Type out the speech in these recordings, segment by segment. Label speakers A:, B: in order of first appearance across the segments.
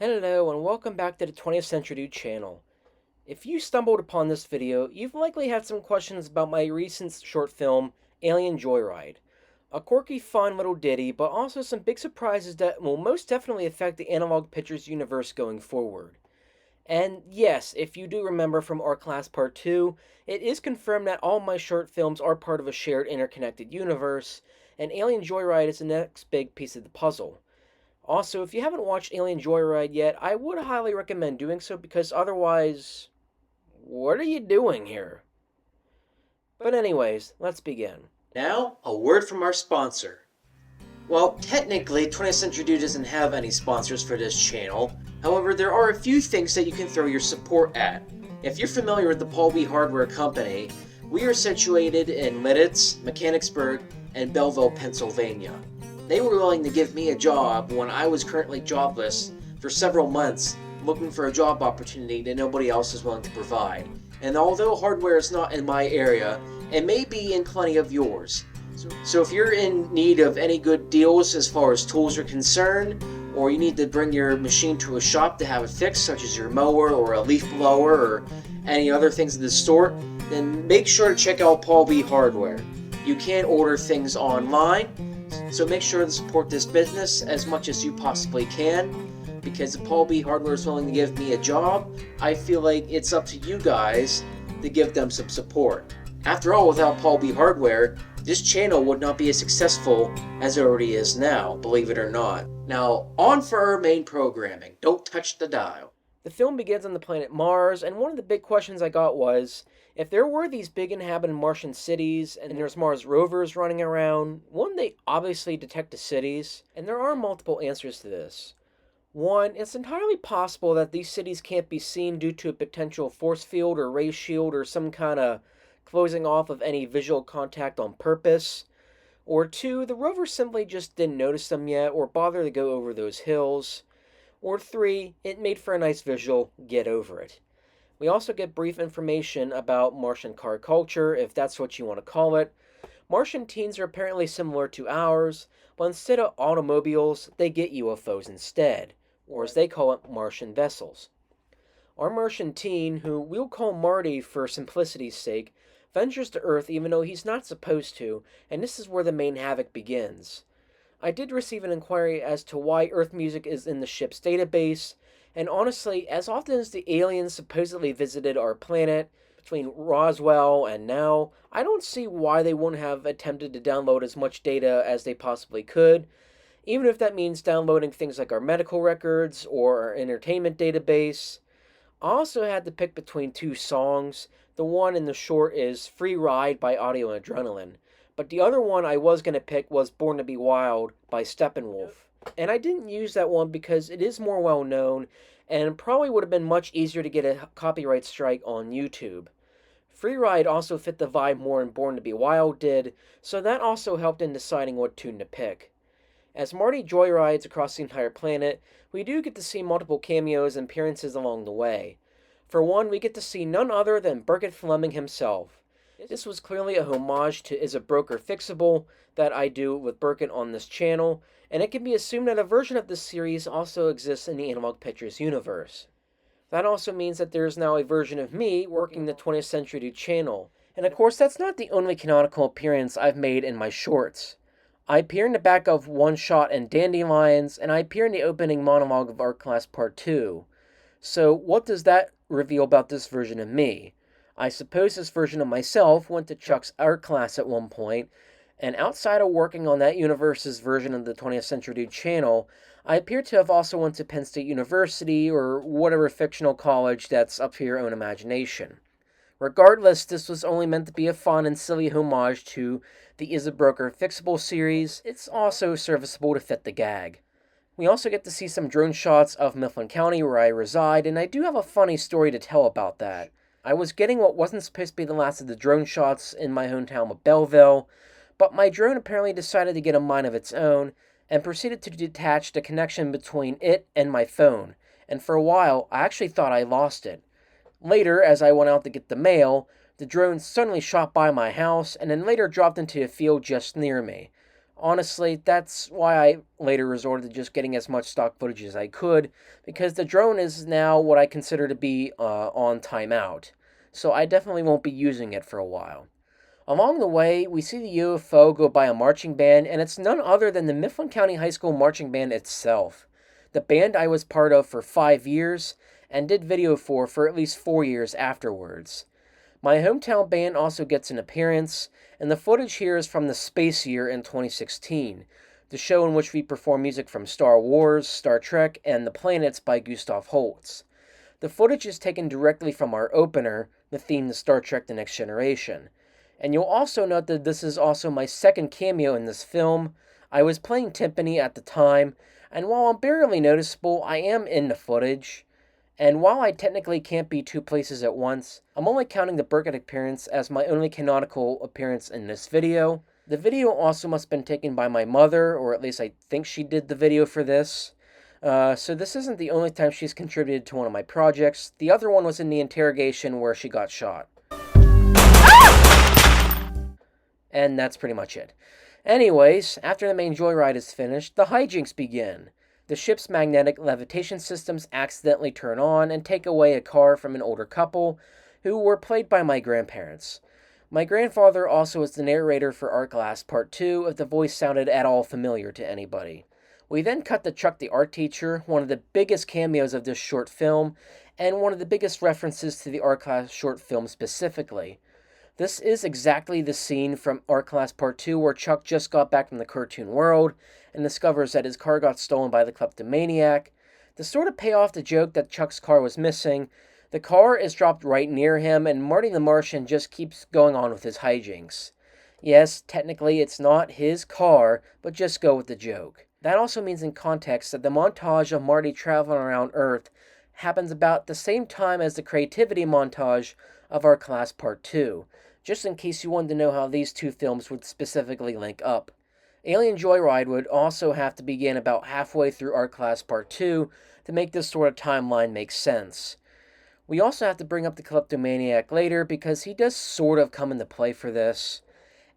A: Hello and welcome back to the 20th Century Dude channel. If you stumbled upon this video, you've likely had some questions about my recent short film, Alien Joyride. A quirky, fun little ditty, but also some big surprises that will most definitely affect the Analog Pictures universe going forward. And yes, if you do remember from Art Class Part 2, it is confirmed that all my short films are part of a shared interconnected universe, and Alien Joyride is the next big piece of the puzzle. Also, if you haven't watched Alien Joyride yet, I would highly recommend doing so because otherwise, what are you doing here? But anyways, let's begin. Now, a word from our sponsor. Well, technically, 20th Century Dude doesn't have any sponsors for this channel. However, there are a few things that you can throw your support at. If you're familiar with the Paul B. Hardware Company, we are situated in Lidditz, Mechanicsburg, and Belleville, Pennsylvania. They were willing to give me a job when I was currently jobless for several months, looking for a job opportunity that nobody else is willing to provide. And although hardware is not in my area, it may be in plenty of yours. So if you're in need of any good deals as far as tools are concerned, or you need to bring your machine to a shop to have it fixed, such as your mower or a leaf blower or any other things of the sort, then make sure to check out Paul B. Hardware. You can order things online, so make sure to support this business as much as you possibly can, because if Paul B. Hardware is willing to give me a job, I feel like it's up to you guys to give them some support. After all, without Paul B. Hardware, this channel would not be as successful as it already is now, believe it or not. Now, on for our main programming. Don't touch the dial. The film begins on the planet Mars, and one of the big questions I got was, if there were these big inhabited Martian cities, and there's Mars rovers running around, wouldn't they obviously detect the cities? And there are multiple answers to this. One, it's entirely possible that these cities can't be seen due to a potential force field or ray shield or some kind of closing off of any visual contact on purpose. Or two, the rovers simply just didn't notice them yet or bother to go over those hills. Or three, it made for a nice visual, get over it. We also get brief information about Martian car culture, if that's what you want to call it. Martian teens are apparently similar to ours, but instead of automobiles, they get UFOs instead, or as they call it, Martian vessels. Our Martian teen, who we'll call Marty for simplicity's sake, ventures to Earth even though he's not supposed to, and this is where the main havoc begins. I did receive an inquiry as to why Earth music is in the ship's database, and honestly, as often as the aliens supposedly visited our planet, between Roswell and now, I don't see why they wouldn't have attempted to download as much data as they possibly could, even if that means downloading things like our medical records or our entertainment database. I also had to pick between two songs. The one in the short is Free Ride by Audio and Adrenaline, but the other one I was going to pick was Born to Be Wild by Steppenwolf. And I didn't use that one because it is more well known and probably would have been much easier to get a copyright strike on YouTube. Free Ride also fit the vibe more than Born to Be Wild did, so that also helped in deciding what tune to pick. As Marty joyrides across the entire planet, we do get to see multiple cameos and appearances along the way. For one, we get to see none other than Burkett Fleming himself. This was clearly a homage to Is a Broker Fixable that I do with Burkett on this channel, and it can be assumed that a version of this series also exists in the Analog Pictures universe. That also means that there is now a version of me working the 20th Century Dude channel, and of course that's not the only canonical appearance I've made in my shorts. I appear in the back of One Shot and Dandelions, and I appear in the opening monologue of Art Class Part 2. So what does that reveal about this version of me? I suppose this version of myself went to Chuck's art class at one point, and outside of working on that universe's version of the 20th Century Dude channel, I appear to have also went to Penn State University or whatever fictional college that's up to your own imagination. Regardless, this was only meant to be a fun and silly homage to the Is a Broker Fixable series. It's also serviceable to fit the gag. We also get to see some drone shots of Mifflin County where I reside, and I do have a funny story to tell about that. I was getting what wasn't supposed to be the last of the drone shots in my hometown of Belleville, but my drone apparently decided to get a mind of its own and proceeded to detach the connection between it and my phone, and for a while I actually thought I lost it. Later, as I went out to get the mail, the drone suddenly shot by my house and then later dropped into a field just near me. Honestly, that's why I later resorted to just getting as much stock footage as I could, because the drone is now what I consider to be on timeout, so I definitely won't be using it for a while. Along the way, we see the UFO go by a marching band, and it's none other than the Mifflin County High School marching band itself. The band I was part of for 5 years, and did video for at least 4 years afterwards. My hometown band also gets an appearance, and the footage here is from the Space Year in 2016, the show in which we perform music from Star Wars, Star Trek, and The Planets by Gustav Holst. The footage is taken directly from our opener, the theme to Star Trek The Next Generation. And you'll also note that this is also my second cameo in this film. I was playing timpani at the time, and while I'm barely noticeable, I am in the footage. And while I technically can't be two places at once, I'm only counting the Burkett appearance as my only canonical appearance in this video. The video also must have been taken by my mother, or at least I think she did the video for this. So this isn't the only time she's contributed to one of my projects. The other one was in the interrogation where she got shot. And that's pretty much it. Anyways, after the main joyride is finished, the hijinks begin. The ship's magnetic levitation systems accidentally turn on and take away a car from an older couple, who were played by my grandparents. My grandfather also was the narrator for Art Glass Part 2, if the voice sounded at all familiar to anybody. We then cut to Chuck the art teacher, one of the biggest cameos of this short film, and one of the biggest references to the Art Class short film specifically. This is exactly the scene from Art Class Part 2 where Chuck just got back from the cartoon world and discovers that his car got stolen by the kleptomaniac. To sort of pay off the joke that Chuck's car was missing, the car is dropped right near him and Marty the Martian just keeps going on with his hijinks. Yes, technically it's not his car, but just go with the joke. That also means in context that the montage of Marty traveling around Earth happens about the same time as the creativity montage of Art Class Part 2, just in case you wanted to know how these two films would specifically link up. Alien Joyride would also have to begin about halfway through Art Class Part 2 to make this sort of timeline make sense. We also have to bring up the kleptomaniac later because he does sort of come into play for this.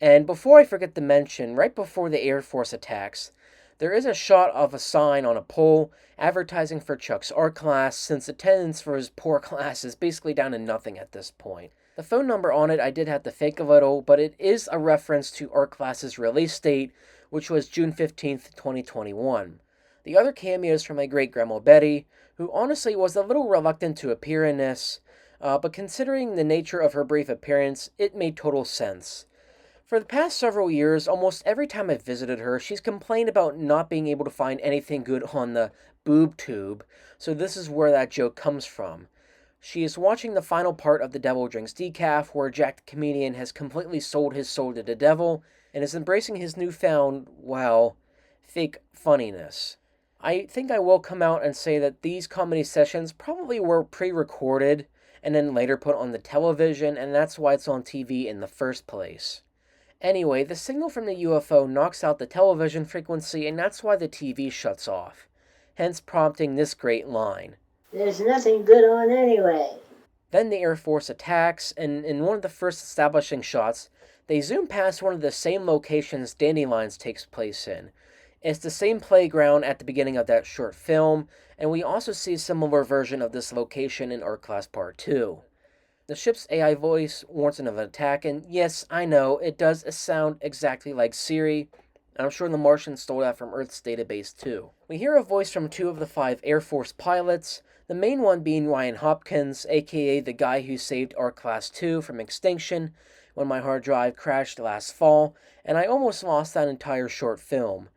A: And before I forget to mention, right before the Air Force attacks, there is a shot of a sign on a pole advertising for Chuck's art class, since attendance for his poor class is basically down to nothing at this point. The phone number on it I did have to fake a little, but it is a reference to Art Class's release date, which was June 15th, 2021. The other cameos from my great-grandma Betty, who honestly was a little reluctant to appear in this, but considering the nature of her brief appearance, it made total sense. For the past several years, almost every time I've visited her, she's complained about not being able to find anything good on the boob tube, so this is where that joke comes from. She is watching the final part of The Devil Drinks Decaf, where Jack the comedian has completely sold his soul to the devil, and is embracing his newfound, well, fake funniness. I think I will come out and say that these comedy sessions probably were pre-recorded, and then later put on the television, and that's why it's on TV in the first place. Anyway, the signal from the UFO knocks out the television frequency, and that's why the TV shuts off, hence prompting this great line.
B: There's nothing good on anyway.
A: Then the Air Force attacks, and in one of the first establishing shots, they zoom past one of the same locations Dandelions takes place in. It's the same playground at the beginning of that short film, and we also see a similar version of this location in Art Class Part 2. The ship's AI voice warns of an attack, and yes, I know, it does sound exactly like Siri. I'm sure the Martians stole that from Earth's database too. We hear a voice from 2 of the 5 Air Force pilots, the main one being Ryan Hopkins, aka the guy who saved Art Class 2 from extinction when my hard drive crashed last fall, and I almost lost that entire short film.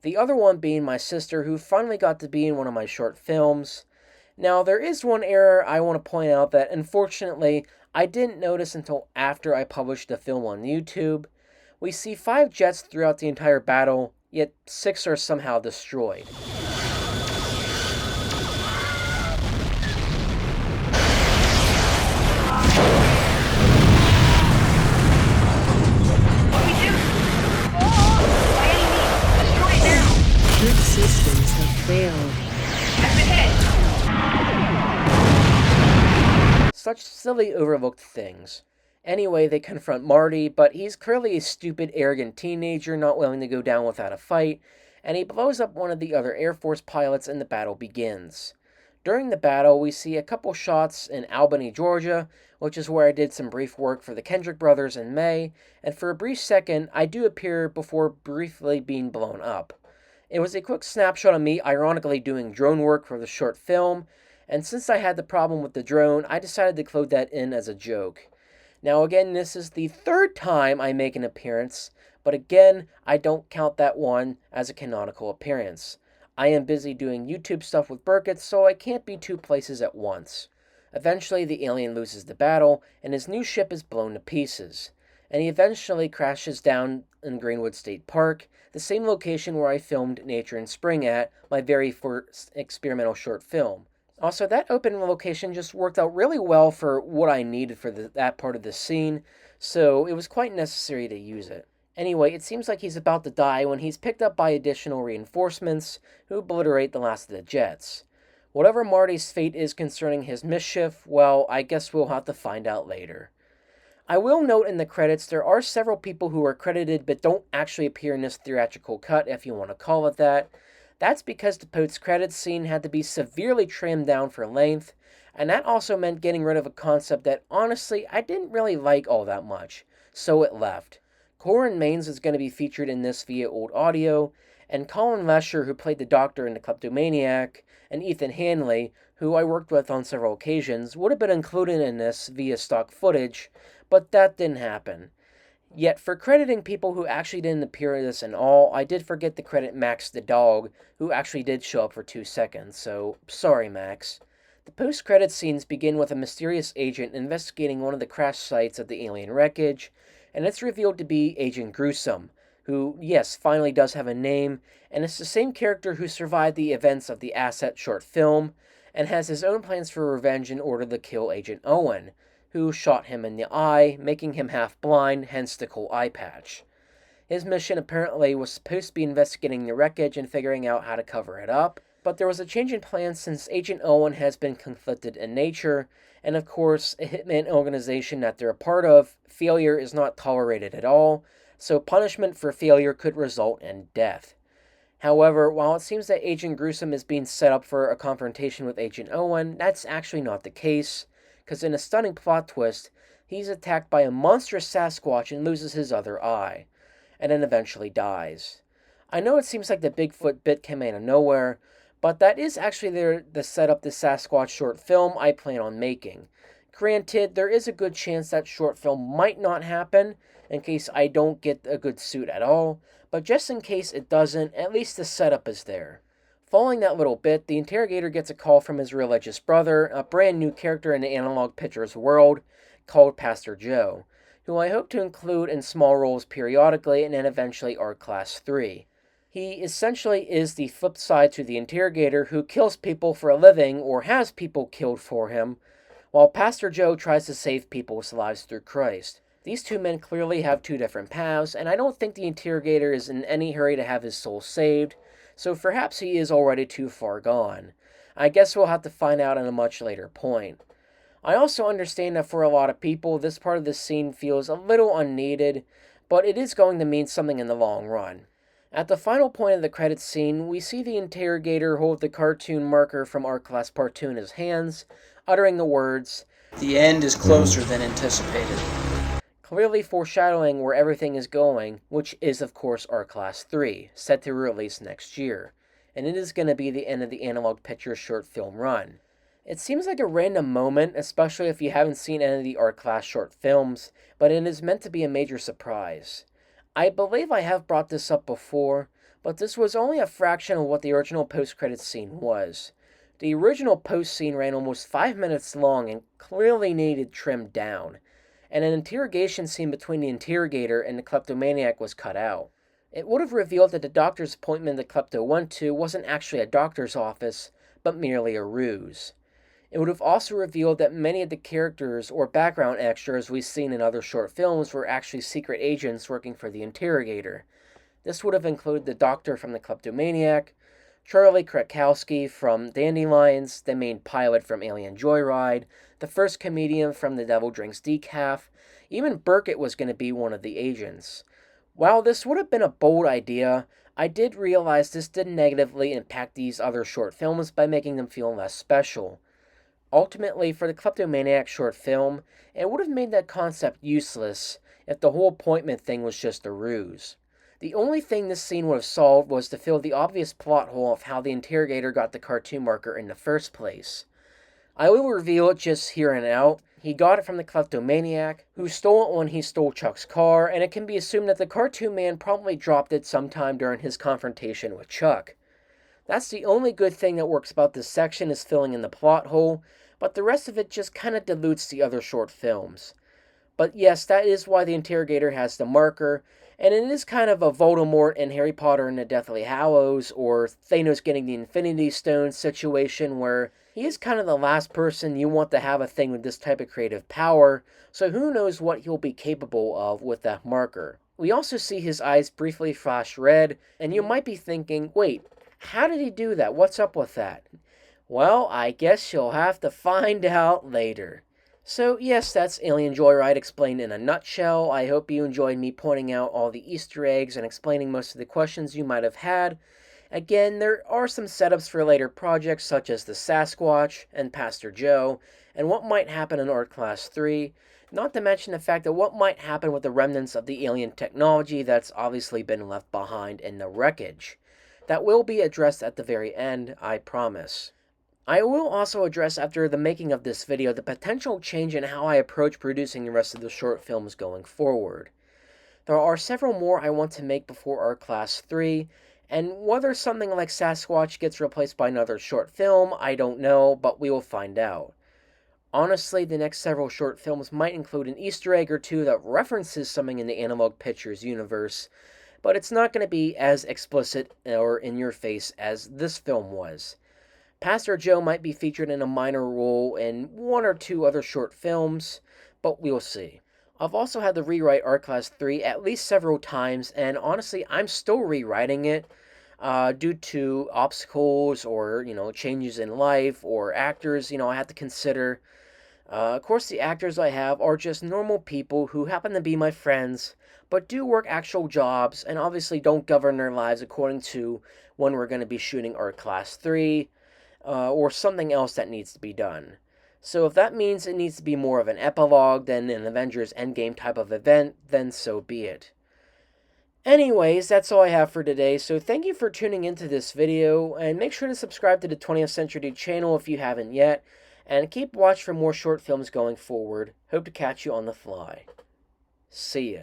A: The other one being my sister, who finally got to be in one of my short films. Now, there is one error I want to point out that, unfortunately, I didn't notice until after I published the film on YouTube. We see 5 jets throughout the entire battle, yet 6 are somehow destroyed.
B: Good systems have failed.
A: Such silly overlooked things. Anyway, they confront Marty, but he's clearly a stupid, arrogant teenager not willing to go down without a fight, and he blows up one of the other Air Force pilots and the battle begins. During the battle, we see a couple shots in Albany, Georgia, which is where I did some brief work for the Kendrick brothers in May, and for a brief second, I do appear before briefly being blown up. It was a quick snapshot of me ironically doing drone work for the short film, and since I had the problem with the drone, I decided to clone that in as a joke. Now, again, this is the third time I make an appearance, but again, I don't count that one as a canonical appearance. I am busy doing YouTube stuff with Burkett, so I can't be two places at once. Eventually, the alien loses the battle, and his new ship is blown to pieces. And he eventually crashes down in Greenwood State Park, the same location where I filmed Nature in Spring at, my very first experimental short film. Also, that open location just worked out really well for what I needed for that part of the scene, so it was quite necessary to use it. Anyway, it seems like he's about to die when he's picked up by additional reinforcements who obliterate the last of the jets. Whatever Marty's fate is concerning his mischief, well, I guess we'll have to find out later. I will note in the credits there are several people who are credited but don't actually appear in this theatrical cut, if you want to call it that. That's because the post-credits scene had to be severely trimmed down for length, and that also meant getting rid of a concept that honestly I didn't really like all that much, so it left. Corin Maines is going to be featured in this via old audio, and Colin Lesher, who played the Doctor in The Kleptomaniac, and Ethan Hanley, who I worked with on several occasions, would have been included in this via stock footage, but that didn't happen. Yet, for crediting people who actually didn't appear in this and all, I did forget to credit Max the dog, who actually did show up for 2 seconds, so sorry, Max. The post-credits scenes begin with a mysterious agent investigating one of the crash sites of the alien wreckage, and it's revealed to be Agent Gruesome, who, yes, finally does have a name, and it's the same character who survived the events of the Asset short film, and has his own plans for revenge in order to kill Agent Owen, who shot him in the eye, making him half blind, hence the cool eye patch. His mission apparently was supposed to be investigating the wreckage and figuring out how to cover it up, but there was a change in plans since Agent Owen has been conflicted in nature, and of course, a hitman organization that they're a part of, failure is not tolerated at all, so punishment for failure could result in death. However, while it seems that Agent Gruesome is being set up for a confrontation with Agent Owen, that's actually not the case, because in a stunning plot twist, he's attacked by a monstrous Sasquatch and loses his other eye, and then eventually dies. I know it seems like the Bigfoot bit came out of nowhere, but that is actually the setup the Sasquatch short film I plan on making. Granted, there is a good chance that short film might not happen, in case I don't get a good suit at all, but just in case it doesn't, at least the setup is there. Following that little bit, the interrogator gets a call from his religious brother, a brand new character in the Analog Pictures world, called Pastor Joe, who I hope to include in small roles periodically and then eventually Art Class 3. He essentially is the flip side to the interrogator who kills people for a living or has people killed for him, while Pastor Joe tries to save people's lives through Christ. These two men clearly have two different paths, and I don't think the interrogator is in any hurry to have his soul saved, so perhaps he is already too far gone. I guess we'll have to find out at a much later point. I also understand that for a lot of people, this part of the scene feels a little unneeded, but it is going to mean something in the long run. At the final point of the credits scene, we see the interrogator hold the cartoon marker from Art Class Part 2 in his hands, uttering the words, "The end is closer than anticipated," clearly foreshadowing where everything is going, which is of course Art Class 3, set to release next year, and it is going to be the end of the Analog Pictures short film run. It seems like a random moment, especially if you haven't seen any of the Art Class short films, but it is meant to be a major surprise. I believe I have brought this up before, but this was only a fraction of what the original post-credits scene was. The original post scene ran almost 5 minutes long and clearly needed trimmed down, and an interrogation scene between the interrogator and the kleptomaniac was cut out. It would have revealed that the doctor's appointment the klepto went to wasn't actually a doctor's office, but merely a ruse. It would have also revealed that many of the characters or background extras we've seen in other short films were actually secret agents working for the interrogator. This would have included the doctor from the kleptomaniac, Charlie Krakowski from Dandelions, the main pilot from Alien Joyride, the first comedian from The Devil Drinks Decaf, even Burkett was going to be one of the agents. While this would have been a bold idea, I did realize this did negatively impact these other short films by making them feel less special. Ultimately, for the Kleptomaniac short film, it would have made that concept useless if the whole appointment thing was just a ruse. The only thing this scene would have solved was to fill the obvious plot hole of how the interrogator got the cartoon marker in the first place. I will reveal it just here and out. He got it from the kleptomaniac, who stole it when he stole Chuck's car, and it can be assumed that the cartoon man probably dropped it sometime during his confrontation with Chuck. That's the only good thing that works about this section is filling in the plot hole, but the rest of it just kind of dilutes the other short films. But yes, that is why the interrogator has the marker, and it is kind of a Voldemort and Harry Potter and the Deathly Hallows, or Thanos getting the Infinity Stone situation where he is kind of the last person you want to have a thing with this type of creative power, so who knows what he'll be capable of with that marker. We also see his eyes briefly flash red, and you might be thinking, wait, how did he do that? What's up with that? Well, I guess you'll have to find out later. So, yes, that's Alien Joyride explained in a nutshell. I hope you enjoyed me pointing out all the Easter eggs and explaining most of the questions you might have had. Again, there are some setups for later projects such as the Sasquatch and Pastor Joe, and what might happen in Art Class 3, not to mention the fact that what might happen with the remnants of the alien technology that's obviously been left behind in the wreckage. That will be addressed at the very end, I promise. I will also address after the making of this video the potential change in how I approach producing the rest of the short films going forward. There are several more I want to make before Art Class 3, and whether something like Sasquatch gets replaced by another short film, I don't know, but we will find out. Honestly, the next several short films might include an Easter egg or two that references something in the Analog Pictures universe, but it's not going to be as explicit or in your face as this film was. Pastor Joe might be featured in a minor role in one or two other short films, but we'll see. I've also had to rewrite Art Class 3 at least several times, and honestly, I'm still rewriting it due to obstacles or, changes in life or actors, I have to consider. Of course, the actors I have are just normal people who happen to be my friends, but do work actual jobs and obviously don't govern their lives according to when we're going to be shooting Art Class 3 or something else that needs to be done. So if that means it needs to be more of an epilogue than an Avengers Endgame type of event, then so be it. Anyways, that's all I have for today, so thank you for tuning into this video, and make sure to subscribe to the 20th Century Dude channel if you haven't yet, and keep watch for more short films going forward. Hope to catch you on the fly. See ya.